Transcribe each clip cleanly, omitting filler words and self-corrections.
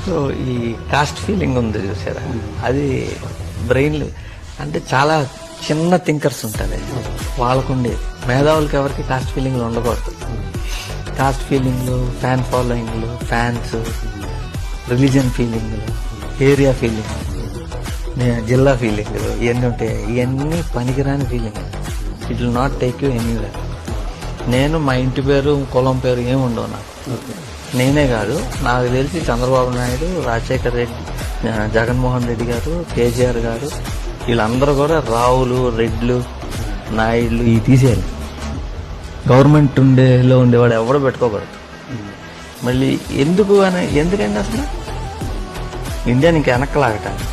So ఈ caste feeling ఉంది చూసారా, అది బ్రెయిన్ అంటే చాలా చిన్న థింకర్స్ ఉంటుంది వాళ్ళకుండే. మేధావులకి ఎవరికి కాస్ట్ ఫీలింగ్లు ఉండకూడదు. కాస్ట్ ఫీలింగ్లు, ఫ్యాన్ ఫాలోయింగ్లు, ఫ్యాన్స్, రిలీజన్ ఫీలింగ్లు, ఏరియా ఫీలింగ్, జిల్లా ఫీలింగ్లు, ఇవన్నీ ఉంటాయి. ఇవన్నీ పనికిరాని feeling. It will not take you anywhere. నేను మా ఇంటి పేరు, కులం పేరు ఏమి ఉండవు నాకు. నేనే కాదు, నాకు తెలిసి చంద్రబాబు నాయుడు, రాజశేఖర్ రెడ్డి, జగన్మోహన్ రెడ్డి గారు, కేసీఆర్ గారు, వీళ్ళందరూ కూడా రావులు, రెడ్లు, నాయుడులు ఇవి తీసేయాలి. గవర్నమెంట్ ఉండేవాడు ఎవడో పెట్టుకోకూడదు. మళ్ళీ ఎందుకండి అసలు ఇండియాని ఇంకా వెనక్కలాగటానికి?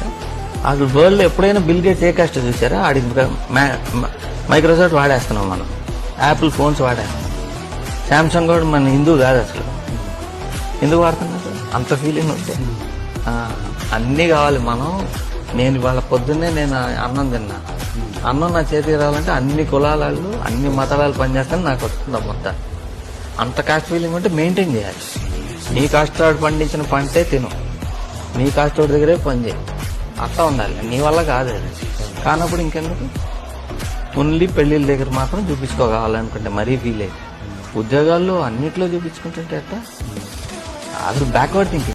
అసలు వరల్డ్లో ఎప్పుడైనా బిల్ గేట్స్ ఏ కాస్ట్ చూసారా? ఆడికి మైక్రోసాఫ్ట్ వాడేస్తున్నాం మనం, యాపిల్ ఫోన్స్ వాడేస్తున్నాం, శాంసంగ్ కూడా మన హిందూ కాదు అసలు. ఎందుకు వాడుతున్నారు? అంత ఫీలింగ్ వస్తే అన్నీ కావాలి మనం. నేను ఇవాళ పొద్దున్నే నేను అన్నం తిన్నా, అన్నం నా చేతికి రావాలంటే అన్ని కులాలు, అన్ని మతాలు పనిచేస్తాను, నాకు వస్తుంది మొత్తం. అంత కాస్ట్ ఫీలింగ్ ఉంటే మెయింటైన్ చేయాలి. నీ కాస్ట్ వాడు పండించిన పంటే తిను, నీ కాస్ట్ వాడి దగ్గరే పని చేయి, అట్లా ఉండాలి. నీ వల్ల కాదు అది. కానప్పుడు ఇంకెందుకు? ఓన్లీ పెళ్లిళ్ళ దగ్గర మాత్రం చూపించుకోవాలనుకుంటే మరీ ఫీల్ అయ్యి, ఉద్యోగాల్లో అన్నిట్లో చూపించుకుంటుంటే ఎట్లా? అసలు బ్యాక్వర్డ్ థింకింగ్.